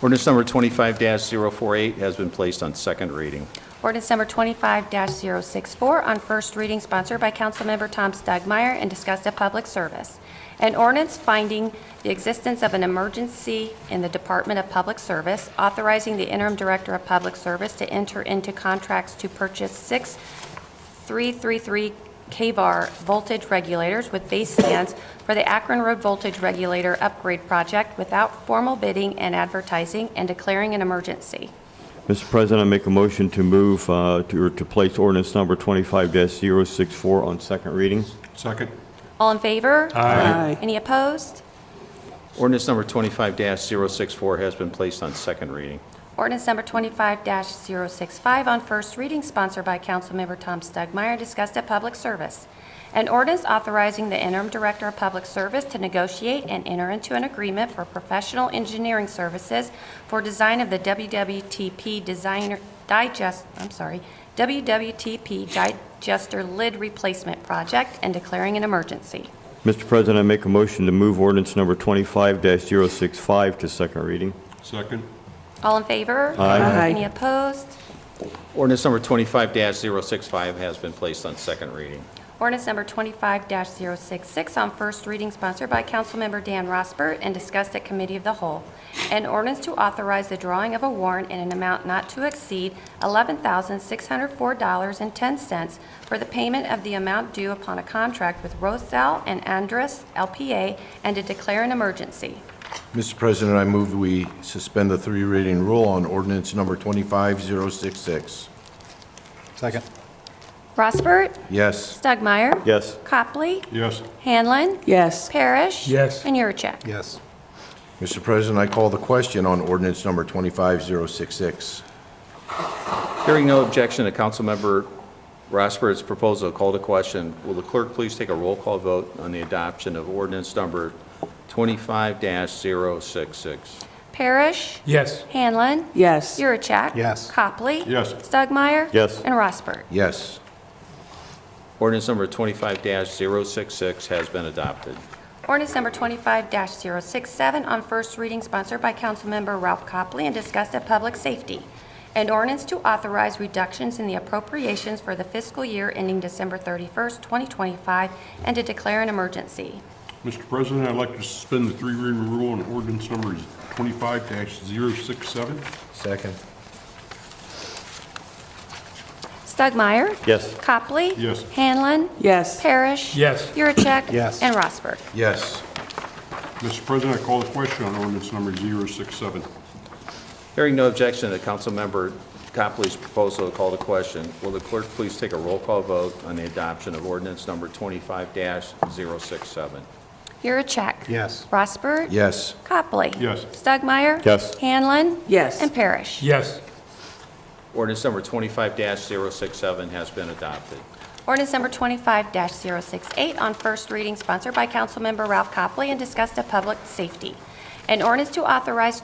Ordinance number 25-048 has been placed on second reading. Ordinance number 25-064 on first reading, sponsored by Councilmember Tom Stugmeyer and discussed at public service. An ordinance finding the existence of an emergency in the Department of Public Service, authorizing the interim director of public service to enter into contracts to purchase 6 333 kVAR voltage regulators with base stands for the Akron Road Voltage Regulator Upgrade Project without formal bidding and advertising and declaring an emergency. Mr. President, I make a motion to move to place ordinance number 25-064 on second reading. Second. All in favor? Aye. Any opposed? Ordinance number 25-064 has been placed on second reading. Ordinance number 25-065 on first reading, sponsored by Councilmember Tom Stugmeyer, discussed at public service. An ordinance authorizing the interim director of public service to negotiate and enter into an agreement for professional engineering services for design of the WWTP digester lid replacement project and declaring an emergency. Mr. President, I make a motion to move ordinance number 25-065 to second reading. Second. All in favor? Aye. Any opposed? Ordinance number 25-065 has been placed on second reading. Ordinance number 25-066 on first reading, sponsored by Councilmember Dan Rossbert and discussed at Committee of the Whole. An ordinance to authorize the drawing of a warrant in an amount not to exceed $11,604.10 for the payment of the amount due upon a contract with Rosal and Andrus LPA and to declare an emergency. Mr. President, I move we suspend the three reading rule on ordinance number 25-066. Second. Rossbert, Yes. Stugmeyer, Yes. Copley, Yes. Hanlon, Yes. Parrish. Yes. And Yurcheck. Yes. Mr. President, I call the question on ordinance number 25066. Hearing no objection to Councilmember Rossbert's proposal, call to question. Will the clerk please take a roll call vote on the adoption of ordinance number 25-066? Parrish, Yes. Hanlon, Yes. Yurcheck. Yes. Copley. Yes. Stugmeyer. Yes. And Rossbert. Yes. Ordinance number 25-066 has been adopted. Ordinance number 25-067 on first reading, sponsored by Councilmember Ralph Copley and discussed at Public Safety. An ordinance to authorize reductions in the appropriations for the fiscal year ending December 31st, 2025, and to declare an emergency. Mr. President, I'd like to suspend the three reading rule on ordinance number 25-067. Second. Stugmeyer. Yes. Copley. Yes. Hanlon. Yes. Parrish. Yes. Yurcheck. Yes. And Rossbert. Yes. Mr. President, I call the question on ordinance number 067. Hearing no objection to Councilmember Copley's proposal, call to question. Will the clerk please take a roll call vote on the adoption of ordinance number 25-067? Yurcheck. Yes. Rossbert. Yes. Copley. Yes. Stugmeyer. Yes. Hanlon. Yes. And Parrish. Yes. Ordinance number 25-067 has been adopted. Ordinance number 25-068 on first reading, sponsored by Councilmember Ralph Copley and discussed at Public Safety. An ordinance to authorize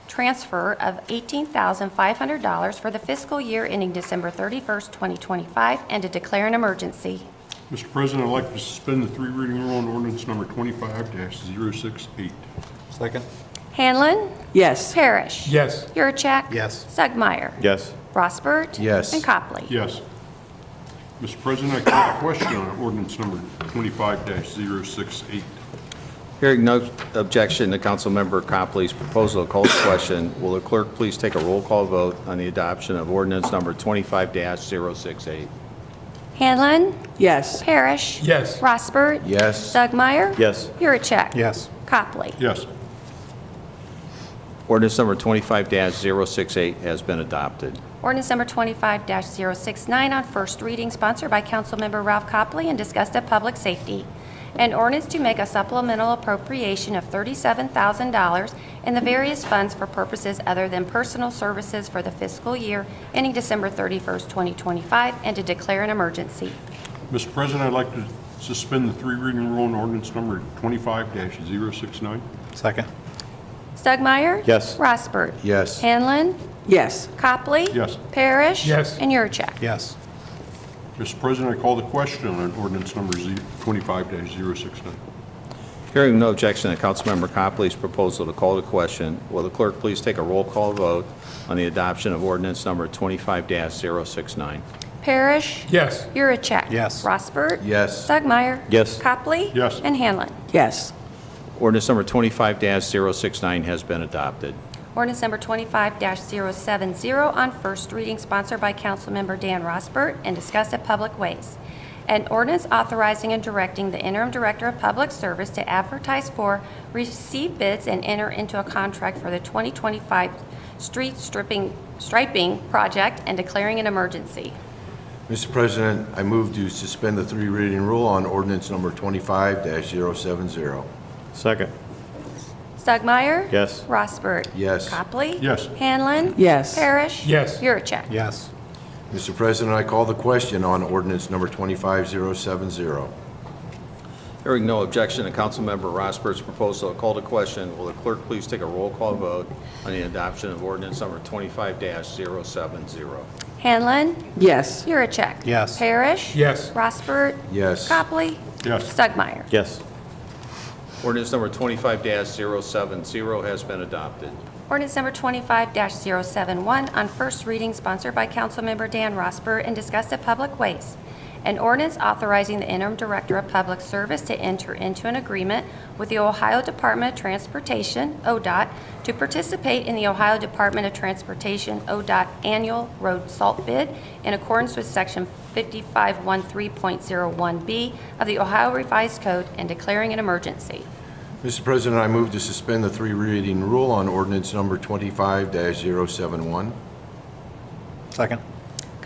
transfer of $18,500 for the fiscal year ending December 31st, 2025, and to declare an emergency. Mr. President, I'd like to suspend the three reading rule on ordinance number 25-068. Second. Hanlon. Yes. Parrish. Yes. Yurcheck. Yes. Stugmeyer. Yes. Rossbert. Yes. And Copley. Yes. Mr. President, I call the question on ordinance number 25-068. Hearing no objection to Councilmember Copley's proposal, call to question. Will the clerk please take a roll call vote on the adoption of ordinance number 25-068? Hanlon. Yes. Parrish. Yes. Rossbert. Yes. Stugmeyer. Yes. Yurcheck. Yes. Copley. Yes. Ordinance number 25-068 has been adopted. Ordinance number 25-069 on first reading, sponsored by Councilmember Ralph Copley and discussed at Public Safety. An ordinance to make a supplemental appropriation of $37,000 in the various funds for purposes other than personal services for the fiscal year ending December 31st, 2025, and to declare an emergency. Mr. President, I'd like to suspend the three reading rule on ordinance number 25-069. Second. Stugmeyer. Yes. Rossbert. Yes. Hanlon. Yes. Copley. Yes. Parrish. Yes. And Yurcheck. Yes. Mr. President, I call the question on ordinance number 25-069. Hearing no objection to Councilmember Copley's proposal to call to question, will the clerk please take a roll call vote on the adoption of ordinance number 25-069? Parrish. Yes. Yurcheck. Yes. Rossbert. Yes. Stugmeyer. Yes. Copley. Yes. And Hanlon. Yes. Ordinance number 25-069 has been adopted. Ordinance number 25-070 on first reading, sponsored by Councilmember Dan Rossbert and discussed at Public Ways. An ordinance authorizing and directing the interim director of public service to advertise for, receive bids, and enter into a contract for the 2025 street striping project and declaring an emergency. Mr. President, I move to suspend the three reading rule on ordinance number 25-070. Second. Stugmeyer. Yes. Rossbert. Yes. Copley. Yes. Hanlon. Yes. Parrish. Yes. Yurcheck. Yes. Mr. President, I call the question on ordinance number 25070. Hearing no objection to Councilmember Rossbert's proposal, call to question. Will the clerk please take a roll call vote on the adoption of ordinance number 25-070? Hanlon. Yes. Yurcheck. Yes. Parrish. Yes. Rossbert. Yes. Copley. Yes. Stugmeyer. Yes. Ordinance number 25-070 has been adopted. Ordinance number 25-071 on first reading, sponsored by Councilmember Dan Rossbert and discussed at Public Ways. An ordinance authorizing the interim director of public service to enter into an agreement with the Ohio Department of Transportation, ODOT, to participate in the Ohio Department of Transportation, ODOT annual road salt bid in accordance with section 5513.01B of the Ohio Revised Code and declaring an emergency. Mr. President, I move to suspend the three reading rule on ordinance number 25-071. Second.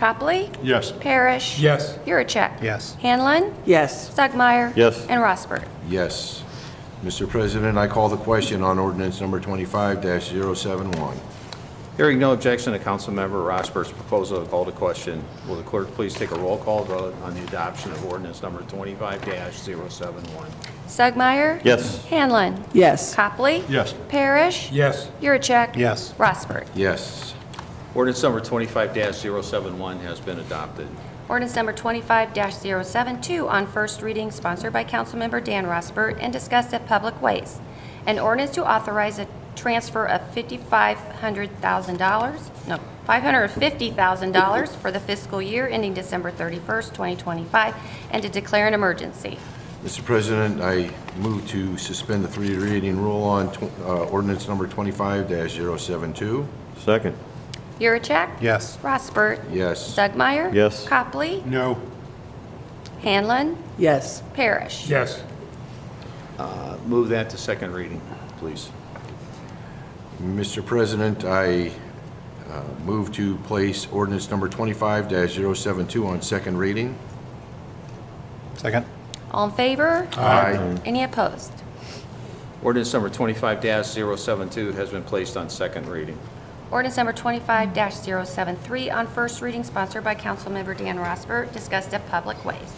Copley. Yes. Parrish. Yes. Yurcheck. Yes. Hanlon. Yes. Stugmeyer. Yes. And Rossbert. Yes. Mr. President, I call the question on ordinance number 25-071. Hearing no objection to Councilmember Rosbert's proposal to call to question, will the clerk please take a roll call vote on the adoption of ordinance number 25-071? Stugmeyer. Yes. Hanlon. Yes. Copley. Yes. Parrish. Yes. Yurcheck. Yes. Rossbert. Yes. Ordinance number 25-071 has been adopted. Ordinance number 25-072 on first reading, sponsored by Councilmember Dan Rossbert and discussed at Public Ways. An ordinance to authorize a transfer of $550,000 for the fiscal year ending December 31st, 2025, and to declare an emergency. Mr. President, I move to suspend the three reading rule on ordinance number 25-072. Second. Yurcheck. Yes. Rossbert. Yes. Stugmeyer. Yes. Copley. No. Hanlon. Yes. Parrish. Yes. Move that to second reading, please. Mr. President, I move to place ordinance number 25-072 on second reading. Second. All in favor? Aye. Any opposed? Ordinance number 25-072 has been placed on second reading. Ordinance number 25-073 on first reading, sponsored by Councilmember Dan Rossbert, discussed at Public Ways.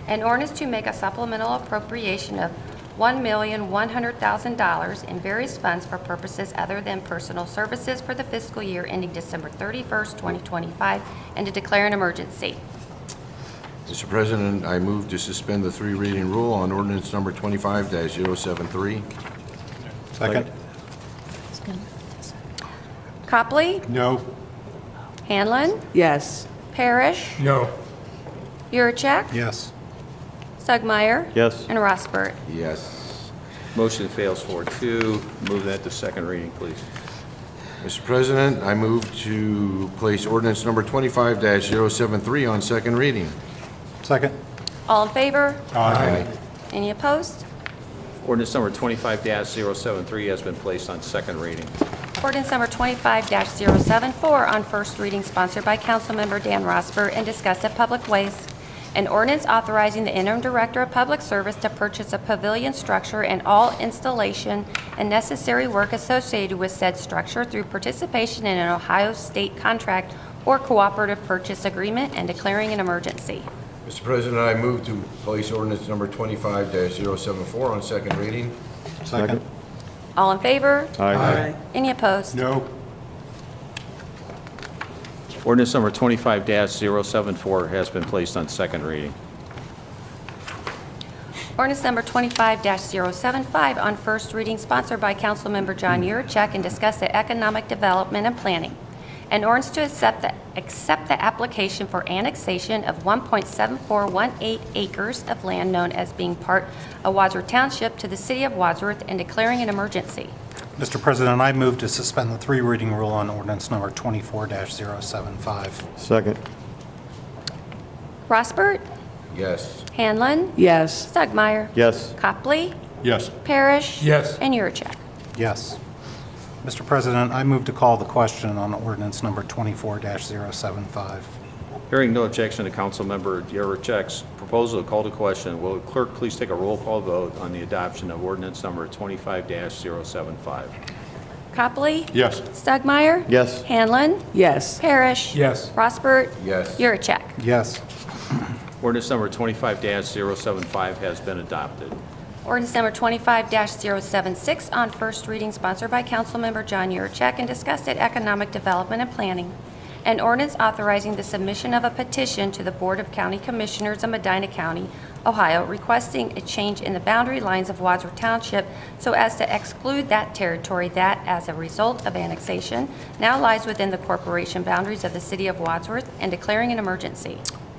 An ordinance to make a supplemental appropriation of $1,100,000 in various funds for purposes other than personal services for the fiscal year ending December 31st, 2025, and to declare an emergency. Mr. President, I move to suspend the three reading rule on ordinance number 25-073. Second. Copley. No. Hanlon. Yes. Parrish. No. Yurcheck. Yes. Stugmeyer. Yes. And Rossbert. Yes. Motion fails 4-2. Move that to second reading, please. Mr. President, I move to place ordinance number 25-073 on second reading. Second. All in favor? Aye. Any opposed? Ordinance number 25-073 has been placed on second reading. Ordinance number 25-074 on first reading, sponsored by Councilmember Dan Rossbert and discussed at Public Ways. An ordinance authorizing the interim director of public service to purchase a pavilion structure and all installation and necessary work associated with said structure through participation in an Ohio state contract or cooperative purchase agreement and declaring an emergency. Mr. President, I move to place ordinance number 25-074 on second reading. Second. All in favor? Aye. Any opposed? No. Ordinance number 25-074 has been placed on second reading. Ordinance number 25-075 on first reading, sponsored by Councilmember John Yurcheck and discussed at Economic Development and Planning. An ordinance to accept the application for annexation of 1.7418 acres of land known as being part of Wadsworth Township to the City of Wadsworth and declaring an emergency. Mr. President, I move to suspend the three reading rule on ordinance number 24-075. Second. Rossbert. Yes. Hanlon. Yes. Stugmeyer. Yes. Copley. Yes. Parrish. Yes. And Yurcheck. Yes. Mr. President, I move to call the question on ordinance number 24-075. Hearing no objection to Councilmember Yurcheck's proposal to call to question, will the clerk please take a roll call vote on the adoption of ordinance number 25-075? Copley. Yes. Stugmeyer. Yes. Hanlon. Yes. Parrish. Yes. Rossbert. Yes. Yurcheck. Yes. Ordinance number 25-075 has been adopted. Ordinance number 25-076 on first reading, sponsored by Councilmember John Yurcheck and discussed at Economic Development and Planning. An ordinance authorizing the submission of a petition to the Board of County Commissioners of Medina County, Ohio, requesting a change in the boundary lines of Wadsworth Township so as to exclude that territory that, as a result of annexation, now lies within the corporation boundaries of the City of Wadsworth and declaring an emergency.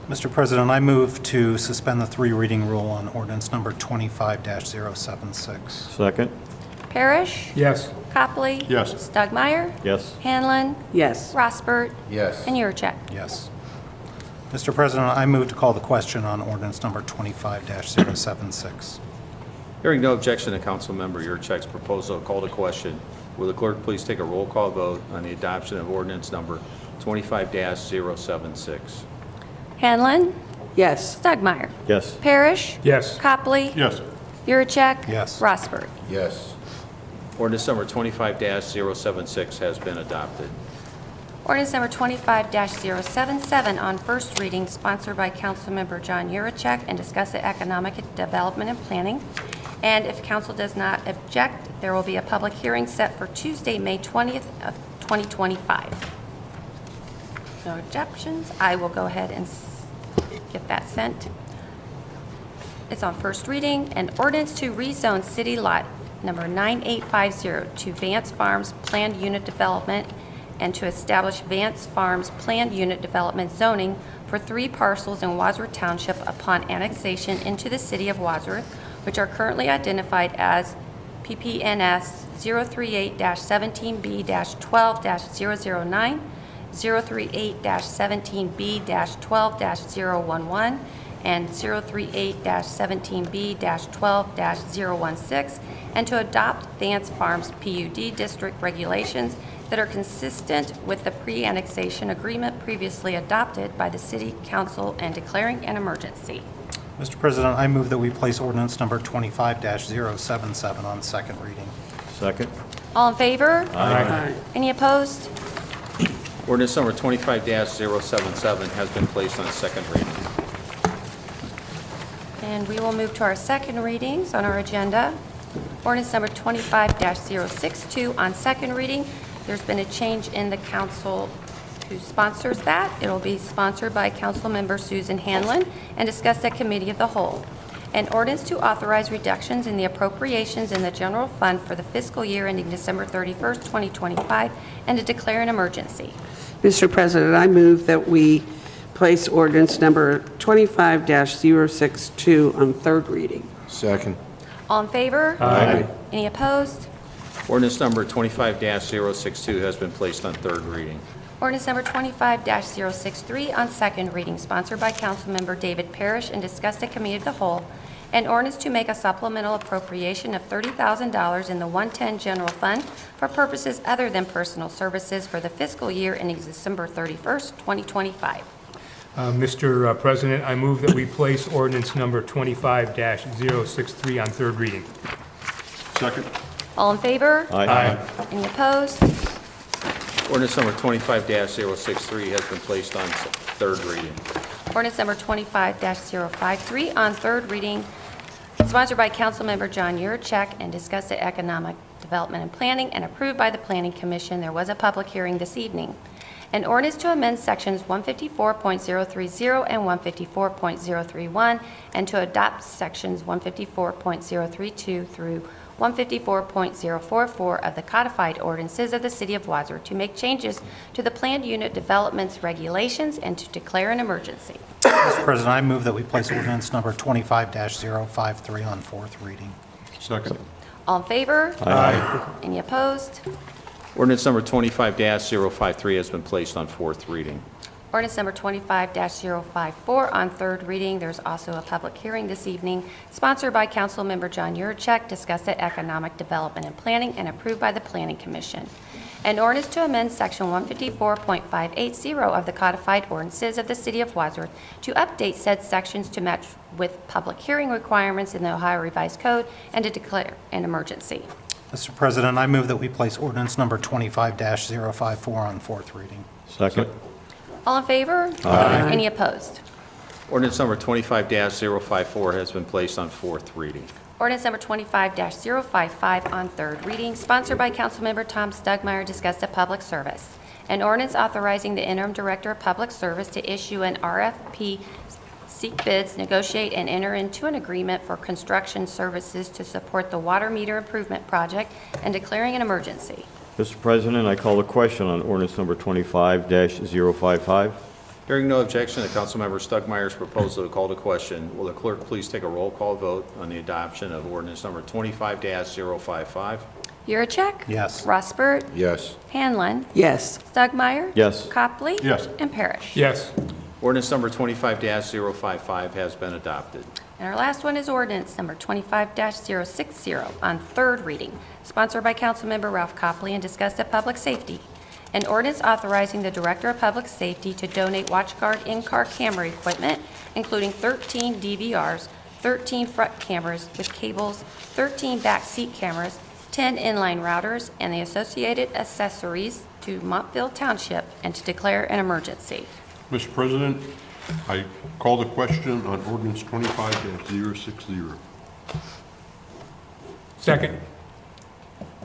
Mr. President, I move to suspend the three reading rule on ordinance number 25-076. Second. Parrish. Yes. Copley. Yes. Stugmeyer. Yes. Hanlon. Yes. Rossbert. Yes. And Yurcheck. Yes. Mr. President, I move to call the question on ordinance number 25-076. Hearing no objection to Councilmember Yurcheck's proposal to call to question, Will the clerk please take a roll call vote on the adoption of ordinance number 25-076? Hanlon? Yes. Stugmeyer? Yes. Parrish? Yes. Copley? Yes. Yurcheck? Yes. Rossbert? Yes. Ordinance number 25-076 has been adopted. Ordinance number 25-077 on first reading, sponsored by Councilmember John Yurcheck, and discussed at Economic Development and Planning. And if council does not object, there will be a public hearing set for Tuesday, May 20th of 2025. No objections. I will go ahead and get that sent. It's on first reading. An ordinance to rezone city lot number 9850 to Vance Farms Planned Unit Development and to establish Vance Farms Planned Unit Development zoning for 3 parcels in Wadsworth Township upon annexation into the City of Wadsworth, which are currently identified as PPNS 038-17B-12-009, 038-17B-12-011, and 038-17B-12-016, and to adopt Vance Farms PUD district regulations that are consistent with the pre-annexation agreement previously adopted by the City Council and declaring an emergency. Mr. President, I move that we place ordinance number 25-077 on second reading. Second. All in favor? Aye. Any opposed? Ordinance number 25-077 has been placed on second reading. And we will move to our second readings on our agenda. Ordinance number 25-062 on second reading. There's been a change in the council who sponsors that. It will be sponsored by Councilmember Susan Hanlon and discussed at Committee of the Whole. An ordinance to authorize reductions in the appropriations in the general fund for the fiscal year ending December 31st, 2025, and to declare an emergency. Mr. President, I move that we place ordinance number 25-062 on third reading. Second. All in favor? Aye. Any opposed? Ordinance number 25-062 has been placed on third reading. Ordinance number 25-063 on second reading, sponsored by Councilmember David Parrish and discussed at Committee of the Whole. An ordinance to make a supplemental appropriation of $30,000 in the 110 General Fund for purposes other than personal services for the fiscal year ending December 31st, 2025. Mr. President, I move that we place ordinance number 25-063 on third reading. Second. All in favor? Aye. Any opposed? Ordinance number 25-063 has been placed on third reading. Ordinance number 25-053 on third reading, sponsored by Councilmember John Yurcheck and discussed at Economic Development and Planning and approved by the Planning Commission. There was a public hearing this evening. An ordinance to amend sections 154.030 and 154.031 and to adopt sections 154.032 through 154.044 of the codified ordinances of the City of Wadsworth to make changes to the planned unit development's regulations and to declare an emergency. Mr. President, I move that we place ordinance number 25-053 on fourth reading. Second. All in favor? Aye. Any opposed? Ordinance number 25-053 has been placed on fourth reading. Ordinance number 25-054 on third reading. There's also a public hearing this evening, sponsored by Councilmember John Yurcheck, discussed at Economic Development and Planning, and approved by the Planning Commission. An ordinance to amend Section 154.580 of the codified ordinances of the City of Wadsworth to update said sections to match with public hearing requirements in the Ohio Revised Code and to declare an emergency. Mr. President, I move that we place ordinance number 25-054 on fourth reading. Second. All in favor? Aye. Any opposed? Ordinance number 25-054 has been placed on fourth reading. Ordinance number 25-055 on third reading, sponsored by Councilmember Tom Stugmeyer, discussed at Public Service. An ordinance authorizing the interim director of Public Service to issue an RFP, seek bids, negotiate, and enter into an agreement for construction services to support the water meter improvement project and declaring an emergency. Mr. President, I call the question on ordinance number 25-055. Hearing no objection to Councilmember Stugmeyer's proposal to call to question, will the clerk please take a roll call vote on the adoption of ordinance number 25-055? Yurcheck? Yes. Rossbert? Yes. Hanlon? Yes. Stugmeyer? Yes. Copley? Yes. And Parrish? Yes. Ordinance number 25-055 has been adopted. And our last one is ordinance number 25-060 on third reading, sponsored by Councilmember Ralph Copley and discussed at Public Safety. An ordinance authorizing the Director of Public Safety to donate WatchGuard in-car camera equipment, including 13 DVRs, 13 front cameras with cables, 13 back seat cameras, 10 inline routers, and the associated accessories to Montville Township, and to declare an emergency. Mr. President, I call the question on ordinance 25-060. Second.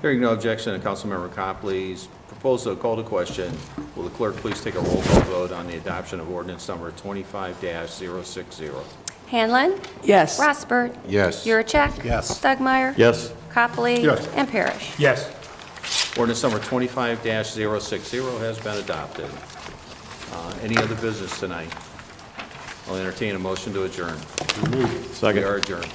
Hearing no objection to Councilmember Copley's proposal to call to question, will the clerk please take a roll call vote on the adoption of ordinance number 25-060? Hanlon? Yes. Rossbert? Yes. Yurcheck? Yes. Stugmeyer? Yes. Copley? Yes. And Parrish. Yes. Ordinance number 25-060 has been adopted. Any other business tonight? I'll entertain a motion to adjourn. We are adjourned.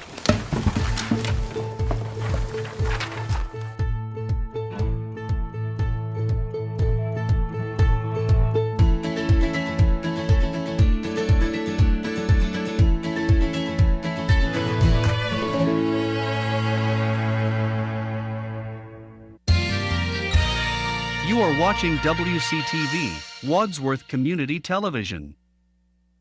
You are watching WCTV, Wadsworth Community Television.